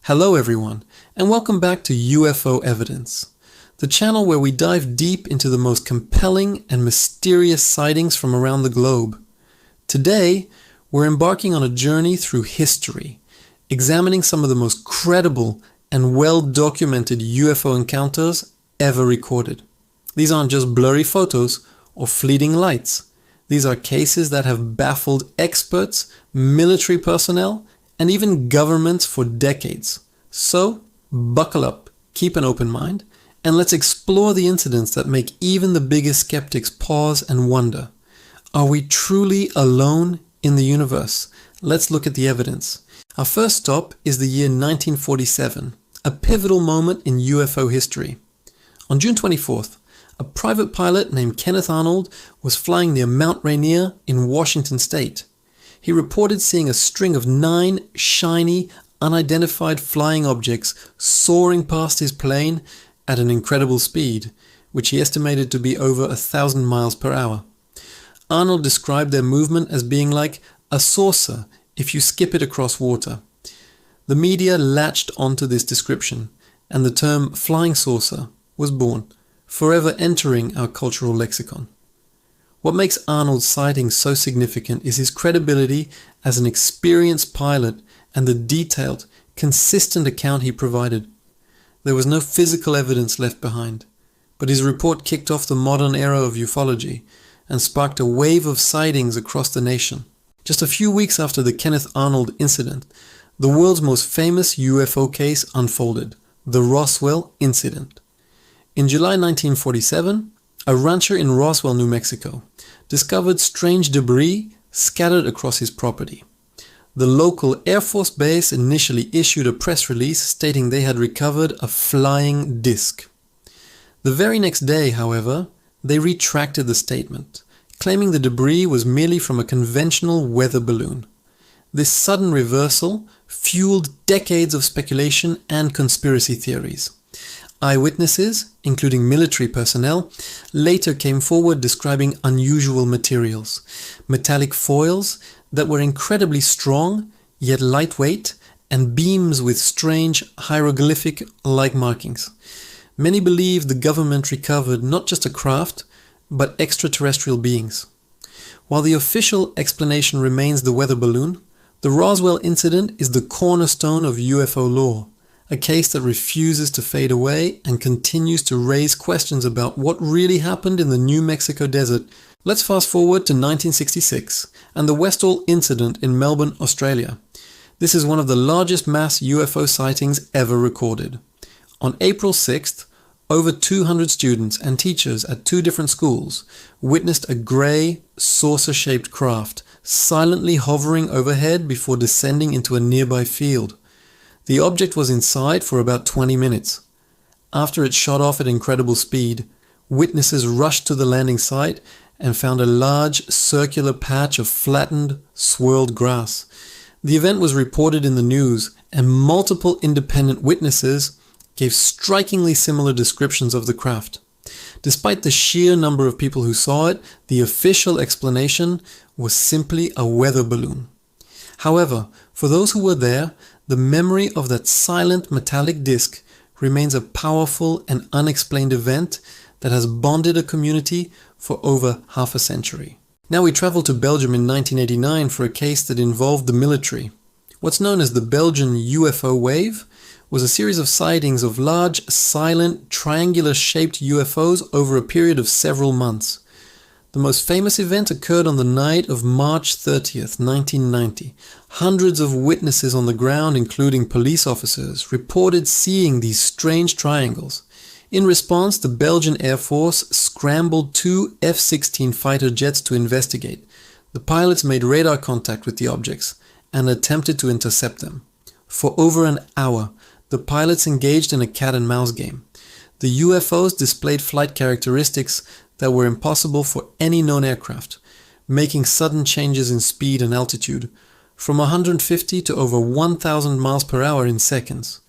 Hello everyone, and welcome back to UFO Evidence, the channel where we dive deep into the most compelling and mysterious sightings from around the globe. Today, we're embarking on a journey through history, examining some of the most credible and well-documented UFO encounters ever recorded. These aren't just blurry photos or fleeting lights. These are cases that have baffled experts, military personnel, and even governments for decades. So, buckle up, keep an open mind, and let's explore the incidents that make even the biggest skeptics pause and wonder. Are we truly alone in the universe? Let's look at the evidence. Our first stop is the year 1947, a pivotal moment in UFO history. On June 24th, a private pilot named Kenneth Arnold was flying near Mount Rainier in Washington state. He reported seeing a string of 9 shiny, unidentified flying objects soaring past his plane at an incredible speed, which he estimated to be over 1,000 miles per hour. Arnold described their movement as being like a saucer if you skip it across water. The media latched onto this description, and the term flying saucer was born, forever entering our cultural lexicon. What makes Arnold's sighting so significant is his credibility as an experienced pilot and the detailed, consistent account he provided. There was no physical evidence left behind, but his report kicked off the modern era of ufology and sparked a wave of sightings across the nation. Just a few weeks after the Kenneth Arnold incident, the world's most famous UFO case unfolded, the Roswell incident. In July 1947, a rancher in Roswell, New Mexico, discovered strange debris scattered across his property. The local Air Force base initially issued a press release stating they had recovered a flying disc. The very next day, however, they retracted the statement, claiming the debris was merely from a conventional weather balloon. This sudden reversal fueled decades of speculation and conspiracy theories. Eyewitnesses, including military personnel, later came forward describing unusual materials, metallic foils that were incredibly strong, yet lightweight, and beams with strange hieroglyphic-like markings. Many believe the government recovered not just a craft, but extraterrestrial beings. While the official explanation remains the weather balloon, the Roswell incident is the cornerstone of UFO lore. A case that refuses to fade away and continues to raise questions about what really happened in the New Mexico desert. Let's fast forward to 1966 and the Westall incident in Melbourne, Australia. This is one of the largest mass UFO sightings ever recorded. On April 6th, over 200 students and teachers at 2 different schools witnessed a grey, saucer-shaped craft silently hovering overhead before descending into a nearby field. The object was in sight for about 20 minutes. After it shot off at incredible speed, witnesses rushed to the landing site and found a large circular patch of flattened, swirled grass. The event was reported in the news, and multiple independent witnesses gave strikingly similar descriptions of the craft. Despite the sheer number of people who saw it, the official explanation was simply a weather balloon. However, for those who were there, the memory of that silent metallic disc remains a powerful and unexplained event that has bonded a community for over half a century. Now we travel to Belgium in 1989 for a case that involved the military. What's known as the Belgian UFO wave was a series of sightings of large, silent, triangular-shaped UFOs over a period of several months. The most famous event occurred on the night of March 30th, 1990. Hundreds of witnesses on the ground, including police officers, reported seeing these strange triangles. In response, the Belgian Air Force scrambled 2 F-16 fighter jets to investigate. The pilots made radar contact with the objects and attempted to intercept them. For over an hour, the pilots engaged in a cat-and-mouse game. The UFOs displayed flight characteristics that were impossible for any known aircraft, making sudden changes in speed and altitude, from 150 to over 1,000 miles per hour in seconds.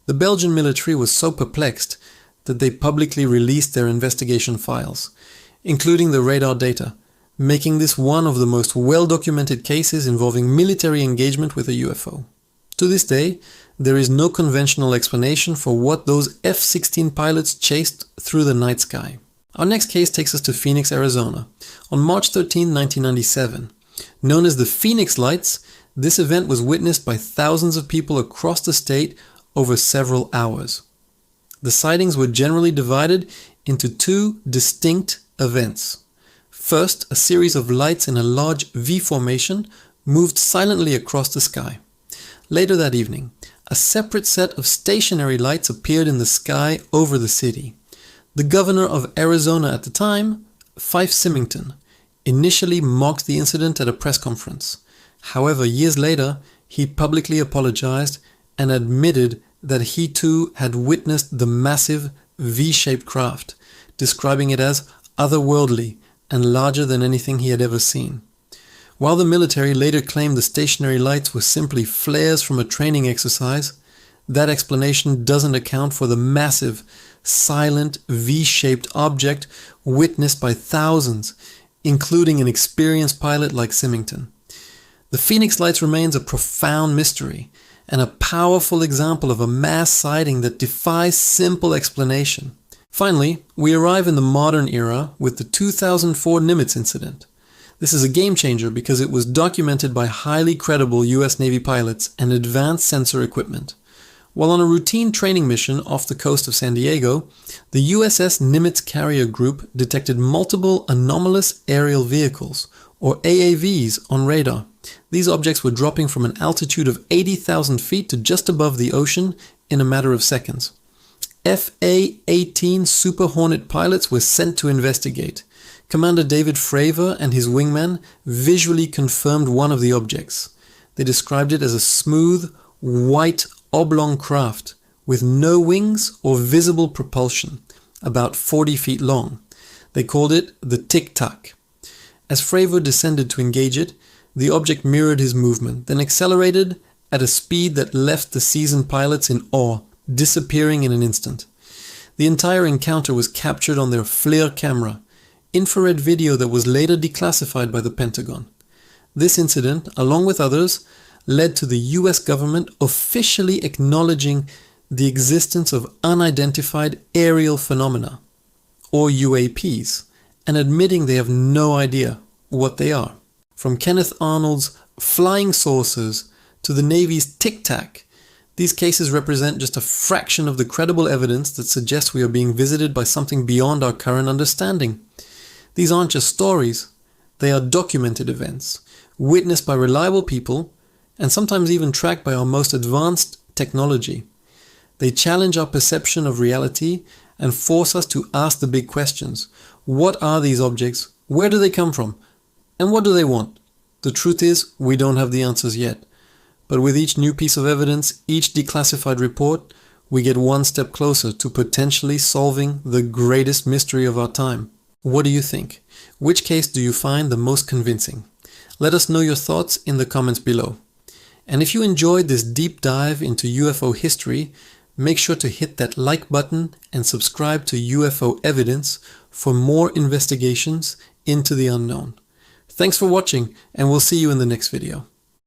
The Belgian military was so perplexed that they publicly released their investigation files, including the radar data, making this one of the most well-documented cases involving military engagement with a UFO. To this day, there is no conventional explanation for what those F-16 pilots chased through the night sky. Our next case takes us to Phoenix, Arizona. On March 13, 1997. Known as the Phoenix Lights, this event was witnessed by thousands of people across the state over several hours. The sightings were generally divided into two distinct events. First, a series of lights in a large V formation moved silently across the sky. Later that evening, a separate set of stationary lights appeared in the sky over the city. The governor of Arizona at the time, Fife Symington, initially mocked the incident at a press conference. However, years later, he publicly apologized and admitted that he too had witnessed the massive V-shaped craft, describing it as otherworldly and larger than anything he had ever seen. While the military later claimed the stationary lights were simply flares from a training exercise, that explanation doesn't account for the massive, silent, V-shaped object witnessed by thousands, including an experienced pilot like Symington. The Phoenix Lights remains a profound mystery and a powerful example of a mass sighting that defies simple explanation. Finally, we arrive in the modern era with the 2004 Nimitz incident. This is a game changer because it was documented by highly credible US Navy pilots and advanced sensor equipment. While on a routine training mission off the coast of San Diego, the USS Nimitz Carrier Group detected multiple anomalous aerial vehicles, or AAVs, on radar. These objects were dropping from an altitude of 80,000 feet to just above the ocean in a matter of seconds. FA-18 Super Hornet pilots were sent to investigate. Commander David Fravor and his wingman visually confirmed one of the objects. They described it as a smooth, white, oblong craft with no wings or visible propulsion, about 40 feet long. They called it the Tic Tac. As Fravor descended to engage it, the object mirrored his movement, then accelerated at a speed that left the seasoned pilots in awe, disappearing in an instant. The entire encounter was captured on their FLIR camera, infrared video that was later declassified by the Pentagon. This incident, along with others, led to the US government officially acknowledging the existence of unidentified aerial phenomena, or UAPs, and admitting they have no idea what they are. From Kenneth Arnold's flying saucers to the Navy's Tic Tac, these cases represent just a fraction of the credible evidence that suggests we are being visited by something beyond our current understanding. These aren't just stories, they are documented events, witnessed by reliable people, and sometimes even tracked by our most advanced technology. They challenge our perception of reality and force us to ask the big questions. What are these objects? Where do they come from? And what do they want? The truth is, we don't have the answers yet. But with each new piece of evidence, each declassified report, we get one step closer to potentially solving the greatest mystery of our time. What do you think? Which case do you find the most convincing? Let us know your thoughts in the comments below. And if you enjoyed this deep dive into UFO history, make sure to hit that like button and subscribe to UFO Evidence for more investigations into the unknown. Thanks for watching, and we'll see you in the next video.